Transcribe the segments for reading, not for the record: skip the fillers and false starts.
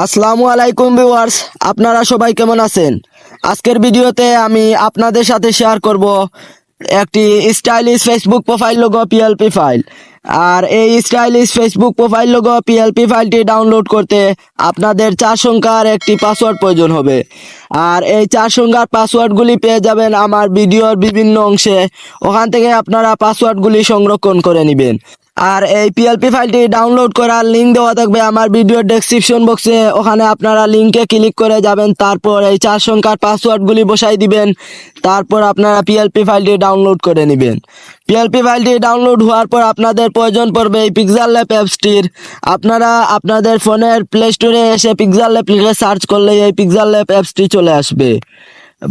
আসসালামু আলাইকুম ভিউয়ার্স, আপনারা সবাই কেমন আছেন? আজকের ভিডিওতে আমি আপনাদের সাথে শেয়ার করব একটি stylish Facebook profile logo PLP file. আর এই stylish Facebook profile logo PLP ফাইলটি ডাউনলোড করতে আপনাদের 4 সংখ্যার একটি পাসওয়ার্ড প্রয়োজন হবে। আর এই 4 সংখ্যার পাসওয়ার্ডগুলি পেয়ে যাবেন আমার ভিডিওর বিভিন্ন অংশে। ওখান থেকে আপনারা পাসওয়ার্ডগুলি সংরক্ষণ করে নেবেন। আর এই পিএলপি ফাইলটি ডাউনলোড করার লিঙ্ক দেওয়া থাকবে আমার ভিডিওর ডেসক্রিপশন বক্সে। ওখানে আপনারা লিঙ্কে ক্লিক করে যাবেন, তারপর এই 4 সংখ্যার পাসওয়ার্ডগুলি বসাই দিবেন, তারপর আপনারা পিএলপি ফাইলটি ডাউনলোড করে নেবেন। পিএলপি ফাইলটি ডাউনলোড হওয়ার পর আপনাদের প্রয়োজন পড়বে এই পিক্সেলল্যাব অ্যাপসটির। আপনারা আপনাদের ফোনের প্লে স্টোরে এসে পিক্সেলল্যাব লিখে সার্চ করলে এই পিক্সেলল্যাব অ্যাপসটি চলে আসবে,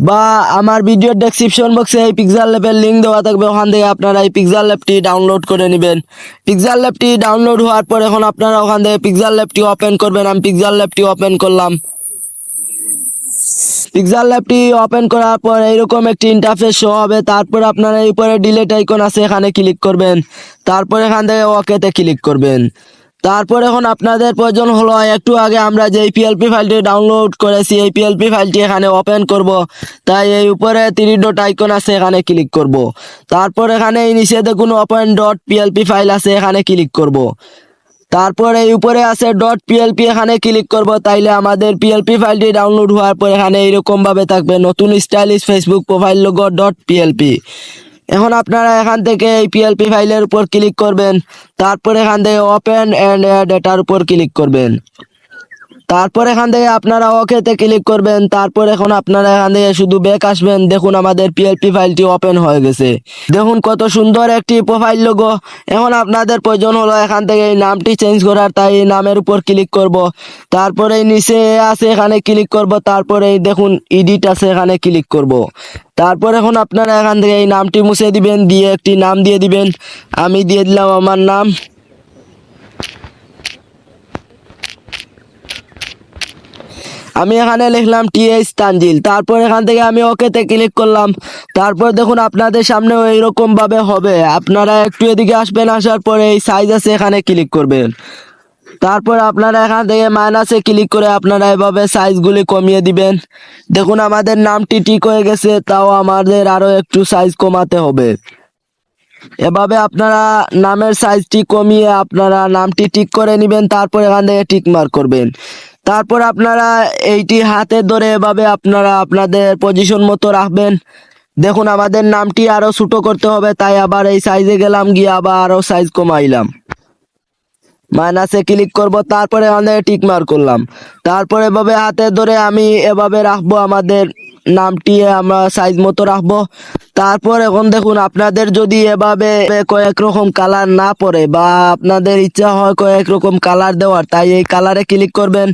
বা আমার ভিডিওর ডেসক্রিপশন বক্সে এই পিক্সেলল্যাবের লিঙ্ক দেওয়া থাকবে। ওখান থেকে আপনারা এই পিক্সেলল্যাবটি ডাউনলোড করে নেবেন। পিক্সেলল্যাবটি ডাউনলোড হওয়ার পর এখন আপনারা ওখান থেকে পিক্সেলল্যাবটি ওপেন করবেন। আমি পিক্সেলল্যাবটি ওপেন করলাম। পিক্সেলল্যাবটি ওপেন করার পর এইরকম একটি ইন্টারফেস শো হবে। তারপর আপনারা এই উপরে ডিলিট আইকন আছে, এখানে ক্লিক করবেন। তারপর এখান থেকে ওকেতে ক্লিক করবেন। তারপর এখন আপনাদের প্রয়োজন হলো একটু আগে আমরা যে পিএলপি ফাইলটি ডাউনলোড করেছি এই পিএলপি ফাইলটি এখানে ওপেন করব। তাই এই উপরে 3 ডট আইকন আছে, এখানে ক্লিক করব। তারপর এখানে এই নিচে দেখুন ওপেন ডট পিএলপি ফাইল আছে, এখানে ক্লিক করব। তারপর এই উপরে আছে ডট পিএলপি, এখানে ক্লিক করব। তাইলে আমাদের পিএলপি ফাইলটি ডাউনলোড হওয়ার পর এখানে এইরকম ভাবে থাকবে নতুন stylish Facebook profile logo dot PLP. এখন আপনারা এখান থেকে এই পিএলপি ফাইলের উপর ক্লিক করবেন। তারপর এখান থেকে ওপেন এন্ড অ্যাড এটার উপর ক্লিক করবেন। তারপর এখান থেকে আপনারা ওকেতে ক্লিক করবেন। তারপর এখন আপনারা এখান থেকে শুধু ব্যাক আসবেন। দেখুন আমাদের পিএলপি ফাইলটি ওপেন হয়ে গেছে। দেখুন কত সুন্দর একটি প্রোফাইল লোগো। এখন আপনাদের প্রয়োজন হলো এখান থেকে এই নামটি চেঞ্জ করার, তাই এই নামের উপর ক্লিক করব। তারপরে এই নিচে আছে, এখানে ক্লিক করব। তারপরে এই দেখুন এডিট আছে, এখানে ক্লিক করব। তারপর এখন আপনারা এখান থেকে এই নামটি মুছে দিবেন, দিয়ে একটি নাম দিয়ে দিবেন। আমি দিয়ে দিলাম আমার নাম। আমি এখানে লিখলাম তানজিল। তারপর এখান থেকে আমি ওকেতে ক্লিক করলাম। তারপর দেখুন আপনাদের সামনে এইরকম ভাবে হবে। আপনারা একটু এদিকে আসবেন, আসার পরে এই সাইজ আছে, এখানে ক্লিক করবেন। তারপর আপনারা এখান থেকে মাইনাসে ক্লিক করে আপনারা এভাবে সাইজগুলি কমিয়ে দিবেন। দেখুন আমাদের নামটি ঠিক হয়ে গেছে, তাও আমাদের আরো একটু সাইজ কমাতে হবে। এভাবে আপনারা নামের সাইজটি কমিয়ে আপনারা নামটি ঠিক করে নেবেন। তারপর এখান থেকে টিক মার্ক করবেন। তারপর আপনারা এইটি হাতে ধরে এভাবে আপনারা আপনাদের পজিশন মতো রাখবেন। দেখুন আমাদের নামটি আরো ছোট করতে হবে, তাই আবার এই সাইজে গেলাম, গিয়ে আবার আরো সাইজ কমাইলাম। মাইনাসে ক্লিক করব, তারপরে আমাদের টিক মার্ক করলাম। তারপরে এভাবে হাতে ধরে আমি এভাবে রাখবো, আমাদের নামটি আমরা সাইজ মতো রাখবো। তারপর এখন দেখুন আপনাদের যদি এভাবে কয়েক রকম কালার না পড়ে, বা আপনাদের ইচ্ছা হয় কয়েক রকম কালার দেওয়ার, তাই এই কালারে ক্লিক করবেন।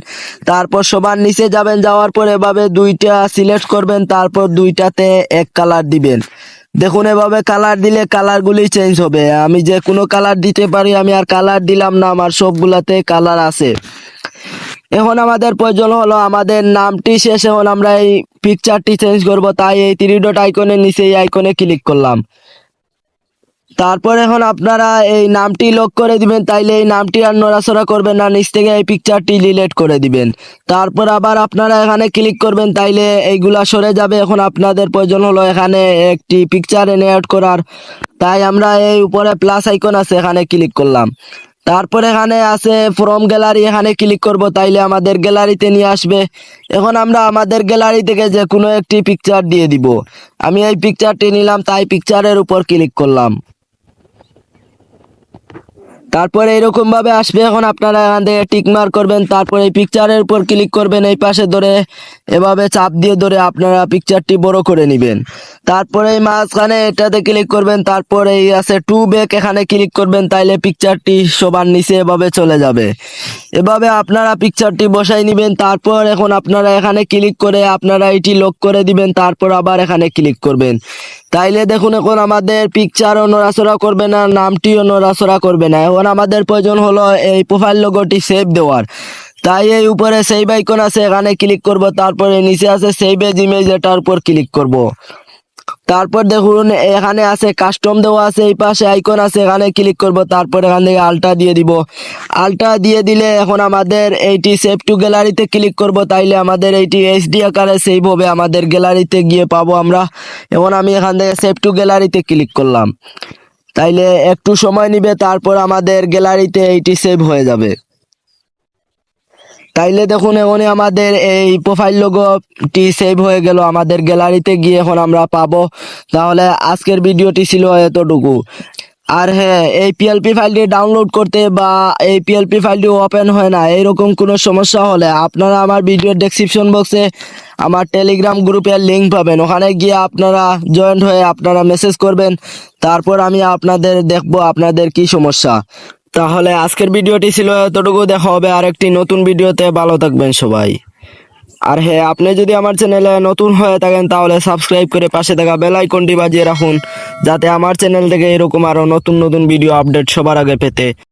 তারপর সবার নিচে যাবেন, যাওয়ার পর এভাবে দুইটা সিলেক্ট করবেন, তারপর দুইটাতে এক কালার দিবেন। দেখুন এভাবে কালার দিলে কালারগুলি চেঞ্জ হবে। আমি যে কোনো কালার দিতে পারি, আমি আর কালার দিলাম না, আমার সবগুলাতে কালার আছে। এখন আমাদের প্রয়োজন হলো আমাদের নামটি শেষ। এখন আমরা এই পিকচারটি চেঞ্জ করব, তাই এই 3 ডট আইকনের নিচে এই আইকনে ক্লিক করলাম। তারপর এখন আপনারা এই নামটি লক করে দিবেন, তাইলে এই নামটি আর নড়াচড়া করবেন না, নিচ থেকে এই পিকচারটি ডিলিট করে দিবেন। তারপর আবার আপনারা এখানে ক্লিক করবেন, তাইলে এইগুলা সরে যাবে। এখন আপনাদের প্রয়োজন হলো এখানে একটি পিকচার অ্যাড করার, তাই আমরা এই উপরে প্লাস আইকন আছে, এখানে ক্লিক করলাম। তারপর এখানে আছে ফ্রম গ্যালারি, এখানে ক্লিক করব, তাইলে আমাদের গ্যালারিতে নিয়ে আসবে। এখন আমরা আমাদের গ্যালারি থেকে যে কোনো একটি পিকচার দিয়ে দিব। আমি এই পিকচারটি নিলাম, তাই পিকচারের উপর ক্লিক করলাম। তারপরে এরকম ভাবে আসবে। এখন আপনারা এখান থেকে টিক মার্ক করবেন, তারপরে এই পিকচারের উপর ক্লিক করবেন, এই পাশে ধরে এভাবে চাপ দিয়ে ধরে আপনারা পিকচারটি বড় করে নেবেন। তারপরে এই মাঝখানে এটাতে ক্লিক করবেন, তারপরে এই আছে টু ব্যাক, এখানে ক্লিক করবেন, তাইলে পিকচারটি সবার নিচে এভাবে চলে যাবে। এভাবে আপনারা পিকচারটি বসাই নেবেন। তারপর এখন আপনারা এখানে ক্লিক করে আপনারা এটি লক করে দিবেন। তারপর আবার এখানে ক্লিক করবেন, তাইলে দেখুন এখন আমাদের পিকচারও নড়াচড়া করবে না, নামটিও নড়াচড়া করবে না। এখন আমাদের প্রয়োজন হলো এই প্রোফাইল লোগোটি সেভ দেওয়ার, তাই এই উপরে সেভ আইকন আছে, এখানে ক্লিক করব। তারপরে নিচে আছে সেভ এজ ইমেজ, এটার উপর ক্লিক করব। তারপর দেখুন এখানে আছে কাস্টম দেওয়া আছে, এই পাশে আইকন আছে, এখানে ক্লিক করব। তারপর এখান থেকে আলটা দিয়ে দিব। আলটা দিয়ে দিলে এখন আমাদের এইটি সেভ টু গ্যালারিতে ক্লিক করব, তাইলে আমাদের এইটি এইচডি আকারে সেভ হবে, আমাদের গ্যালারিতে গিয়ে পাবো আমরা। এখন আমি এখান থেকে সেভ টু গ্যালারিতে ক্লিক করলাম, তাইলে একটু সময় নিবে, তারপর আমাদের গ্যালারিতে এইটি সেভ হয়ে যাবে। তাইলে দেখুন এখনই আমাদের এই প্রোফাইল লোগোটি সেভ হয়ে গেল, আমাদের গ্যালারিতে গিয়ে এখন আমরা পাবো। তাহলে আজকের ভিডিওটি ছিল এতটুকু। আর হ্যাঁ, এই পিএলপি ফাইলটি ডাউনলোড করতে বা এই পিএলপি ফাইলটি ওপেন হয় না, এইরকম কোনো সমস্যা হলে আপনারা আমার ভিডিওর ডেসক্রিপশন বক্সে আমার টেলিগ্রাম গ্রুপের লিঙ্ক পাবেন, ওখানে গিয়ে আপনারা জয়েন্ট হয়ে আপনারা মেসেজ করবেন, তারপর আমি আপনাদের দেখবো আপনাদের কি সমস্যা। তাহলে আজকের ভিডিওটি ছিল এতটুকু, দেখা হবে আরেকটি নতুন ভিডিওতে। ভালো থাকবেন সবাই। আর হ্যাঁ, আপনি যদি আমার চ্যানেলে নতুন হয়ে থাকেন তাহলে সাবস্ক্রাইব করে পাশে থাকা বেল আইকনটি বাজিয়ে রাখুন, যাতে আমার চ্যানেল থেকে এরকম আরো নতুন নতুন ভিডিও আপডেট সবার আগে পেতে